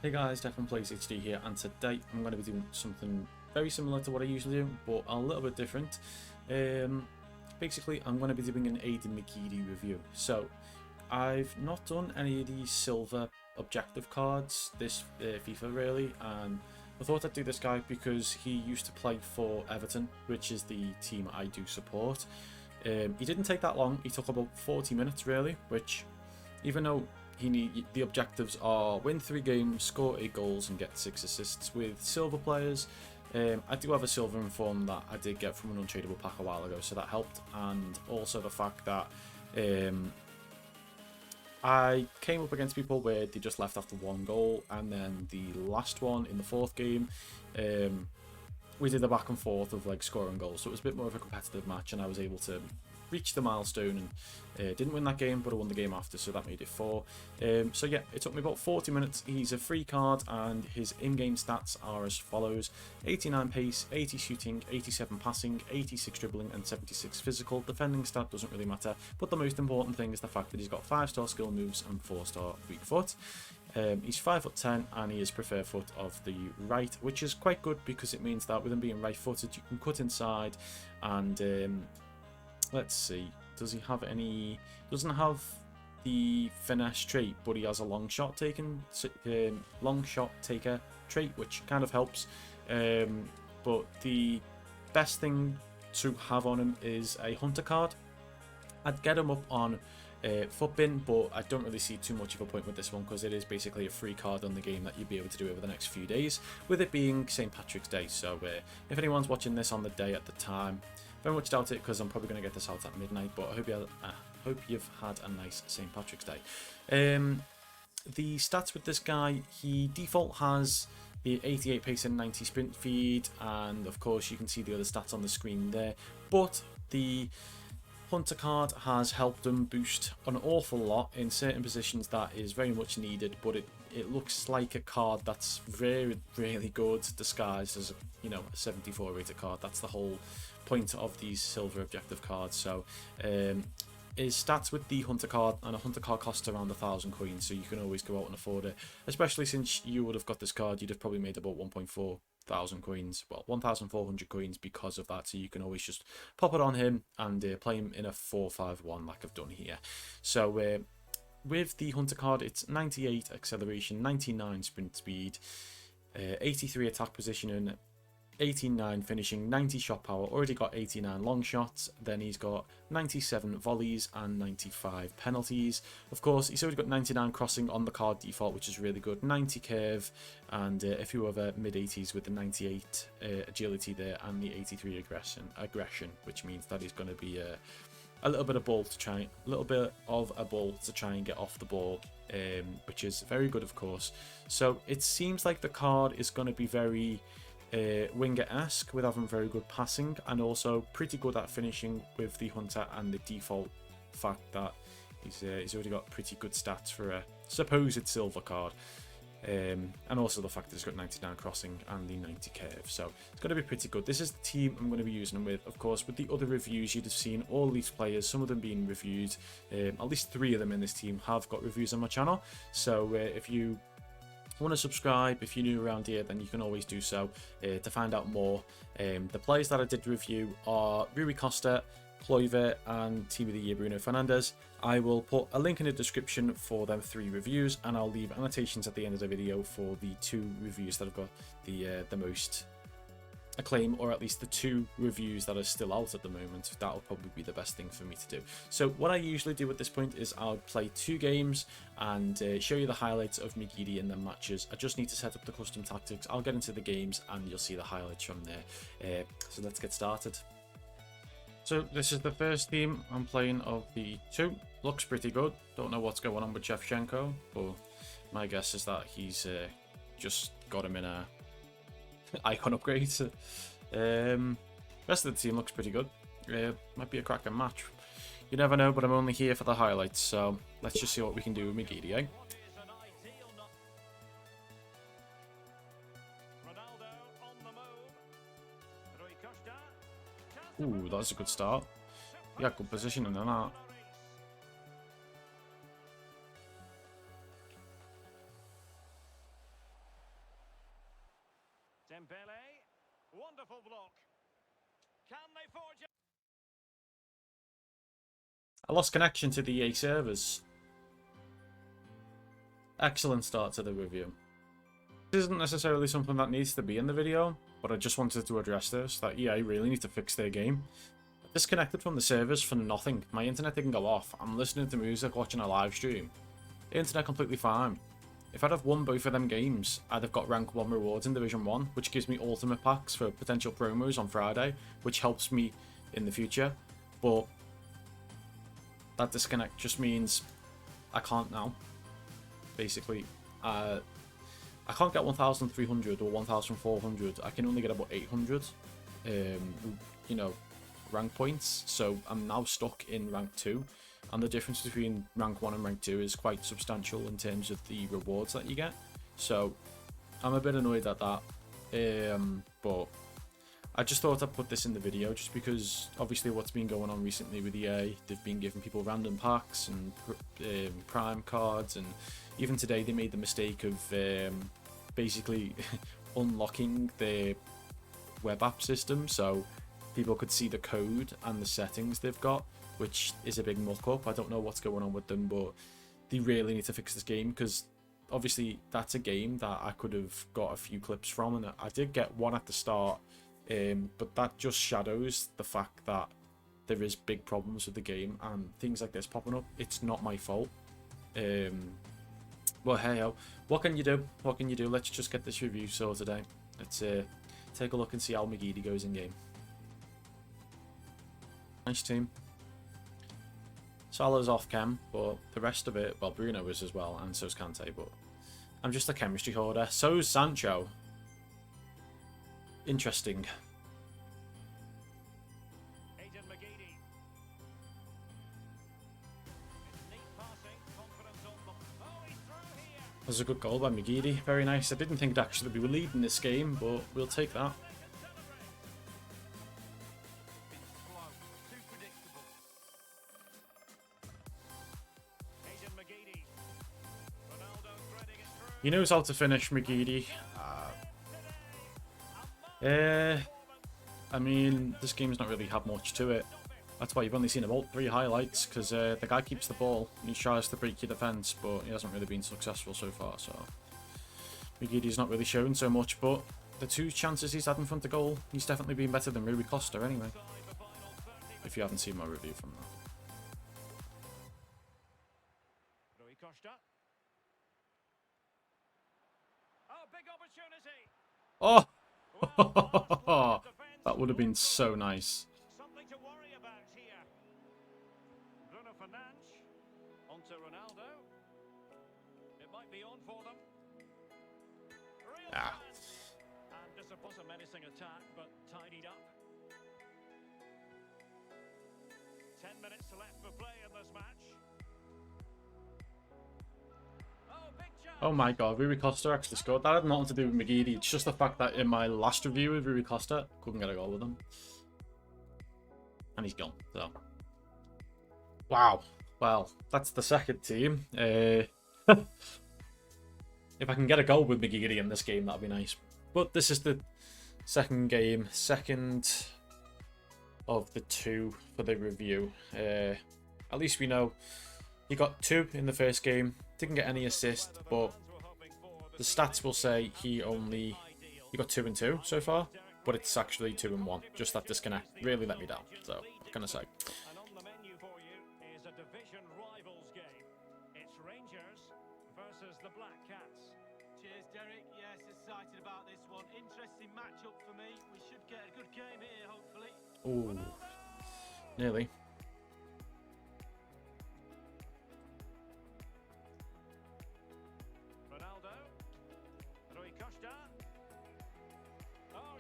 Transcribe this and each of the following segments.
Hey guys, Declan Plays HD here, and today I'm going to be doing something very similar to what I usually do, but a little bit different. Basically, I'm going to be doing an Aiden McGeady review. So, I've not done any of these silver objective cards this FIFA really, and I thought I'd do this guy because he used to play for Everton, which is the team I do support. He didn't take that long, he took about 40 minutes really, which, even though the objectives are win 3 games, score 8 goals and get 6 assists with silver players. I do have a silver inform that I did get from an untradeable pack a while ago, so that helped, and also the fact that I came up against people where they just left after 1 goal, and then the last one in the 4th game, we did the back and forth of like scoring goals, so it was a bit more of a competitive match, and I was able to reach the milestone and didn't win that game, but I won the game after, so that made it 4. So yeah, it took me about 40 minutes. He's a free card, and his in-game stats are as follows: 89 pace, 80 shooting, 87 passing, 86 dribbling and 76 physical. Defending stat doesn't really matter, but the most important thing is the fact that he's got 5-star skill moves and 4-star weak foot. He's 5'10" and he is preferred foot of the right, which is quite good because it means that with him being right-footed, you can cut inside. And let's see, does he have any? Doesn't have the finesse trait, but he has a long shot taker trait, which kind of helps. But the best thing to have on him is a hunter card. I'd get him up on FUT bin, but I don't really see too much of a point with this one because it is basically a free card on the game that you'll be able to do over the next few days, with it being St. Patrick's Day. So if anyone's watching this on the day at the time, very much doubt it because I'm probably going to get this out at midnight, but I hope you've had a nice St. Patrick's Day. The stats with this guy, he default has the 88 pace and 90 sprint speed, and of course you can see the other stats on the screen there, but the Hunter card has helped him boost an awful lot in certain positions that is very much needed, but it looks like a card that's really good disguised as a 74 rated card. That's the whole point of these silver objective cards. So his stats with the Hunter card, and a Hunter card costs around 1,000 coins, so you can always go out and afford it, especially since you would have got this card, you'd have probably made about 1.4 thousand coins, well 1,400 coins because of that, so you can always just pop it on him and play him in a 4-5-1 like I've done here. So with the Hunter card, it's 98 acceleration, 99 sprint speed, 83 attack positioning, 89 finishing, 90 shot power, already got 89 long shots, then he's got 97 volleys and 95 penalties. Of course, he's already got 99 crossing on the card default, which is really good, 90 curve, and a few other mid-80s with the 98 agility there and the 83 aggression, which means that he's going to be a little bit of a ball to try and get off the ball, which is very good, of course. So it seems like the card is going to be very winger-esque, with having very good passing and also pretty good at finishing with the Hunter, and the default fact that he's already got pretty good stats for a supposed silver card, and also the fact that he's got 99 crossing and the 90 curve, so it's going to be pretty good. This is the team I'm going to be using him with. Of course, with the other reviews, you'd have seen all these players, some of them being reviewed, at least 3 of them in this team have got reviews on my channel, so if you want to subscribe, if you're new around here, then you can always do so to find out more. The players that I did review are Rui Costa, Kluivert and Team of the Year Bruno Fernandes. I will put a link in the description for them 3 reviews, and I'll leave annotations at the end of the video for the 2 reviews that have got the most acclaim, or at least the 2 reviews that are still out at the moment. That'll probably be the best thing for me to do. So what I usually do at this point is I'll play 2 games and show you the highlights of McGeady in the matches. I just need to set up the custom tactics. I'll get into the games and you'll see the highlights from there. So let's get started. So this is the first team I'm playing of the 2. Looks pretty good. Don't know what's going on with Shevchenko, but my guess is that he's just got him in a icon upgrade. Rest of the team looks pretty good. Might be a cracking match. You never know, but I'm only here for the highlights, so let's just see what we can do with McGeady, eh? Ooh, that's a good start. Yeah, good positioning on that. Wonderful block. Can they forge it? I lost connection to the EA servers. Excellent start to the review. This isn't necessarily something that needs to be in the video, but I just wanted to address this, that EA really need to fix their game. I disconnected from the servers for nothing. My internet didn't go off. I'm listening to music, watching a live stream. The internet completely fine. If I'd have won both of them games, I'd have got rank 1 rewards in Division 1, which gives me ultimate packs for potential promos on Friday, which helps me in the future. But that disconnect just means I can't now. Basically, I can't get 1,300 or 1,400. I can only get about 800, you know, rank points. So I'm now stuck in rank 2. And the difference between rank 1 and rank 2 is quite substantial in terms of the rewards that you get. So I'm a bit annoyed at that. But I just thought I'd put this in the video just because obviously what's been going on recently with EA, they've been giving people random packs and prime cards, and even today they made the mistake of basically unlocking their web app system so people could see the code and the settings they've got, which is a big muck up. I don't know what's going on with them, but they really need to fix this game because obviously that's a game that I could have got a few clips from, and I did get one at the start, but that just shadows the fact that there is big problems with the game and things like this popping up. It's not my fault. Well, hey, what can you do? What can you do? Let's just get this review sorted out. Let's take a look and see how McGeady goes in game. Nice team. Salah's off cam, but the rest of it, well, Bruno is as well, and so's Kante, but I'm just a chemistry hoarder. So's Sancho. Interesting. Aiden McGeady. Neat passing, confidence on them. Oh, he's through here. That's a good goal by McGeady. Very nice. I didn't think actually we were leading this game, but we'll take that. He knows how to finish, McGeady. I mean, this game's not really had much to it. That's why you've only seen about 3 highlights, because the guy keeps the ball and he tries to break your defence, but he hasn't really been successful so far. So McGeady's not really shown so much, but the 2 chances he's had in front of goal, he's definitely been better than Rui Costa anyway. If you haven't seen my review from that. Rui Costa. Oh, big opportunity. Oh! That would have been so nice. Something to worry about here. Bruno Fernandes onto Ronaldo. It might be on for them. Real chance. And this was a menacing attack, but tidied up. 10 minutes left for play in this match. Oh my god, Rui Costa actually scored. That had nothing to do with McGeady. It's just the fact that in my last review with Rui Costa, couldn't get a goal with him. And he's gone, so. Wow. Well, that's the second team. If I can get a goal with McGeady in this game, that'd be nice. But this is the second game. Second of the 2 for the review. At least we know he got 2 in the first game. Didn't get any assist, but the stats will say he got 2 and 2 so far, but it's actually 2 and 1. Just that disconnect really let me down. So what can I say? And on the menu for you is a division rivals game. It's Rangers versus the Black Cats. Cheers, Derek. Yes, excited about this one. Interesting matchup for me. We should get a good game here, hopefully. Ooh, nearly.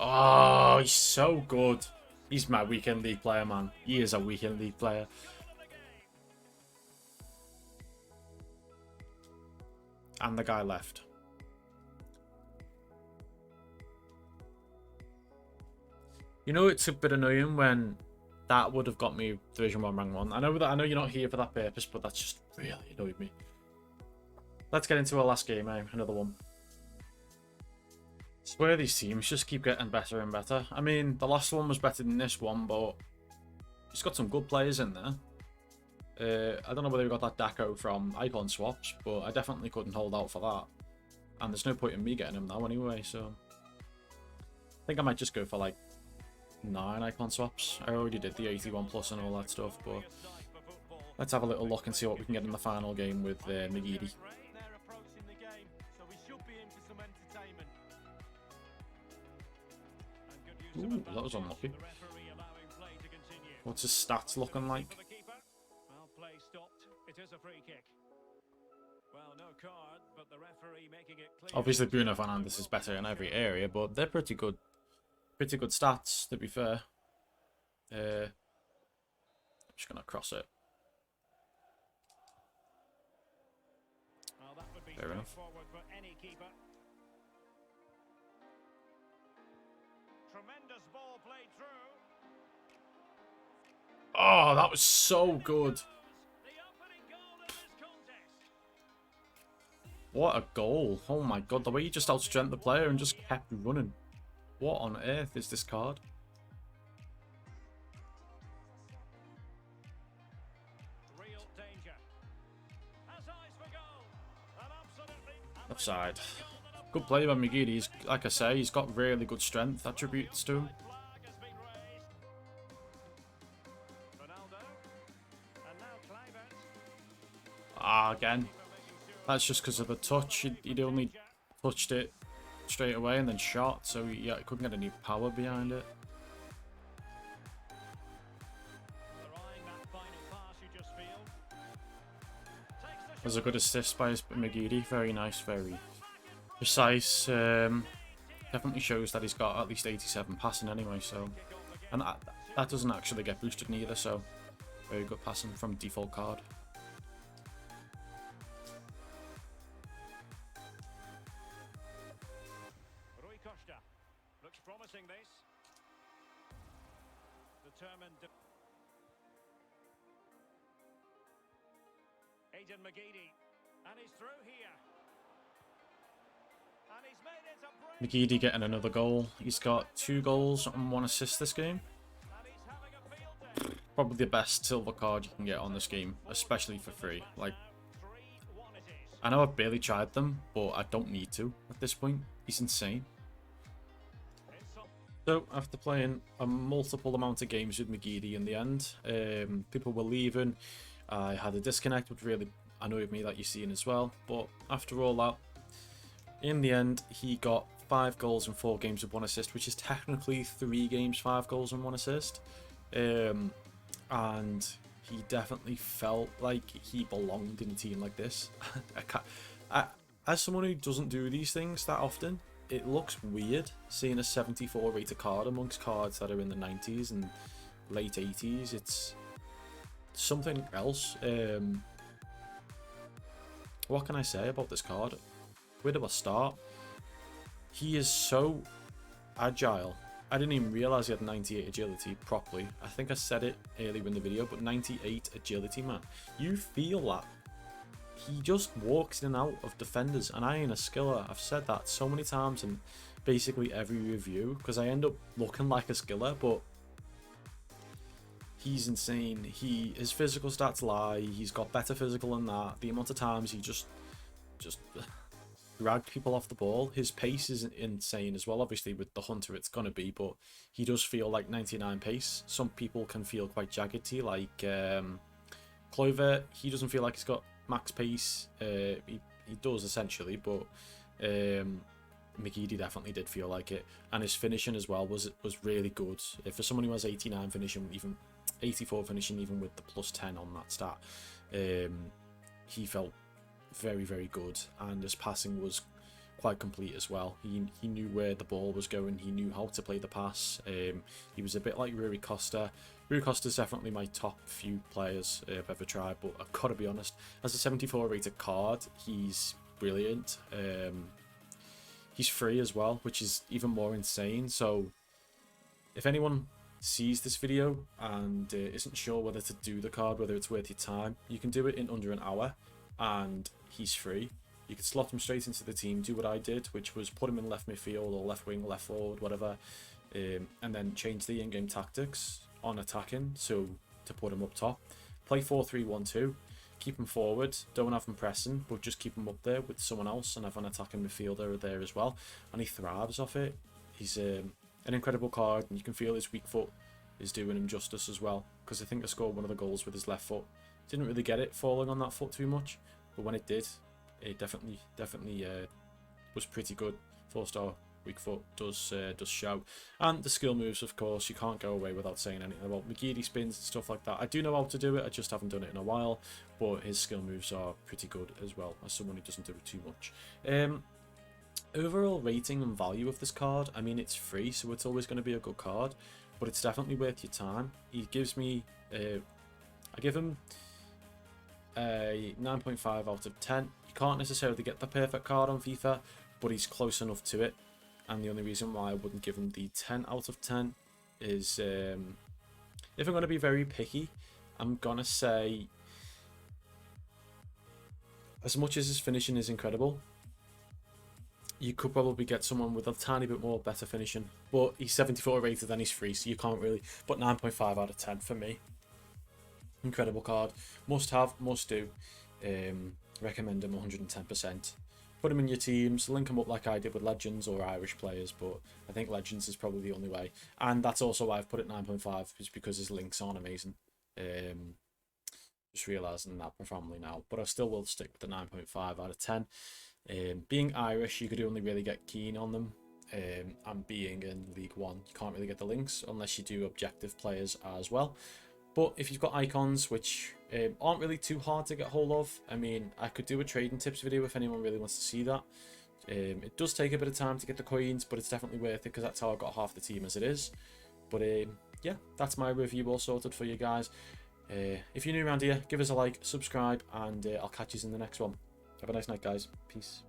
Oh, he's so good. He's my weekend league player, man. He is a weekend league player. And the guy left. You know, it's a bit annoying when that would have got me Division 1 rank 1. I know you're not here for that purpose, but that's just really annoyed me. Let's get into our last game, another one. Swear these teams just keep getting better and better. I mean, the last one was better than this one, but it's got some good players in there. I don't know whether we got that Daco from Icon Swaps, but I definitely couldn't hold out for that. And there's no point in me getting him now anyway, so... I think I might just go for like 9 Icon Swaps. I already did the 81 plus and all that stuff, but... Let's have a little look and see what we can get in the final game with McGeady. Ooh, that was unlucky. What's his stats looking like? Obviously Bruno Fernandes is better in every area, but they're pretty good stats, to be fair. I'm just gonna cross it. Fair enough. Oh, that was so good. What a goal. Oh my god, the way he just outstrengthened the player and just kept running. What on earth is this card? Offside. Good play by McGeady. He's, like I say, he's got really good strength attributes to him. Ah, again. That's just because of the touch. He'd only touched it straight away and then shot, so he couldn't get any power behind it. There's a good assist by McGeady. Very nice, very precise. Definitely shows that he's got at least 87 passing anyway, so... And that doesn't actually get boosted neither, so... Very good passing from default card. Looks promising, this. Determined. Aiden McGeady, and he's through here. And he's made it a McGeady getting another goal. He's got 2 goals and 1 assist this game. Probably the best silver card you can get on this game, especially for free. Like, I know I've barely tried them, but I don't need to at this point. He's insane. So, after playing a multiple amount of games with McGeady in the end, people were leaving. I had a disconnect, which really annoyed me that you're seeing as well. But after all that, in the end, he got 5 goals in 4 games with 1 assist, which is technically 3 games, 5 goals and 1 assist. And he definitely felt like he belonged in a team like this. As someone who doesn't do these things that often, it looks weird seeing a 74 rated card amongst cards that are in the 90s and late 80s. It's something else. What can I say about this card? Where do I start? He is so agile. I didn't even realise he had 98 agility properly. I think I said it earlier in the video, but 98 agility, man. You feel that. He just walks in and out of defenders, and I ain't a skiller. I've said that so many times in basically every review, because I end up looking like a skiller, but he's insane. His physical stats lie. He's got better physical than that. The amount of times he just dragged people off the ball. His pace is insane as well. Obviously with the Hunter it's gonna be, but he does feel like 99 pace. Some people can feel quite jaggedy, like Clover. He doesn't feel like he's got max pace. He does essentially, but McGeady definitely did feel like it, and his finishing as well was really good. For someone who has 89 finishing, even 84 finishing, even with the +10 on that stat, he felt very, very good, and his passing was quite complete as well. He knew where the ball was going. He knew how to play the pass. He was a bit like Rui Costa. Rui Costa's definitely my top few players I've ever tried, but I've got to be honest, as a 74 rated card, he's brilliant. He's free as well, which is even more insane. So if anyone sees this video and isn't sure whether to do the card, whether it's worth your time, you can do it in under an hour, and he's free. You could slot him straight into the team, do what I did, which was put him in left midfield or left wing, left forward, whatever, and then change the in-game tactics on attacking, so to put him up top. Play 4-3-1-2, keep him forward, don't have him pressing, but just keep him up there with someone else and have an attacking midfielder there as well. And he thrives off it. He's an incredible card, and you can feel his weak foot is doing him justice as well, because I think I scored one of the goals with his left foot. Didn't really get it falling on that foot too much, but when it did, it definitely was pretty good. 4-star weak foot does show. And the skill moves, of course, you can't go away without saying anything about McGeady spins and stuff like that. I do know how to do it, I just haven't done it in a while, but his skill moves are pretty good as well, as someone who doesn't do it too much. Overall rating and value of this card, I mean, it's free, so it's always going to be a good card, but it's definitely worth your time. He gives me, I give him a 9.5 out of 10. You can't necessarily get the perfect card on FIFA, but he's close enough to it. And the only reason why I wouldn't give him the 10 out of 10 is, if I'm going to be very picky, I'm going to say, as much as his finishing is incredible, you could probably get someone with a tiny bit more better finishing, but he's 74 rated and he's free, so you can't really. But 9.5 out of 10 for me. Incredible card, must have, must do. Recommend him 110%. Put him in your teams, link him up like I did with Legends or Irish players, but I think Legends is probably the only way. And that's also why I've put it 9.5, is because his links aren't amazing. Just realising that profoundly now, but I still will stick with the 9.5 out of 10. Being Irish, you could only really get keen on them, and being in League One, you can't really get the links unless you do objective players as well. But if you've got icons, which aren't really too hard to get hold of, I mean, I could do a trading tips video if anyone really wants to see that. It does take a bit of time to get the coins, but it's definitely worth it, because that's how I got half the team as it is. But yeah, that's my review all sorted for you guys. If you're new around here, give us a like, subscribe, and I'll catch you in the next one. Have a nice night, guys. Peace.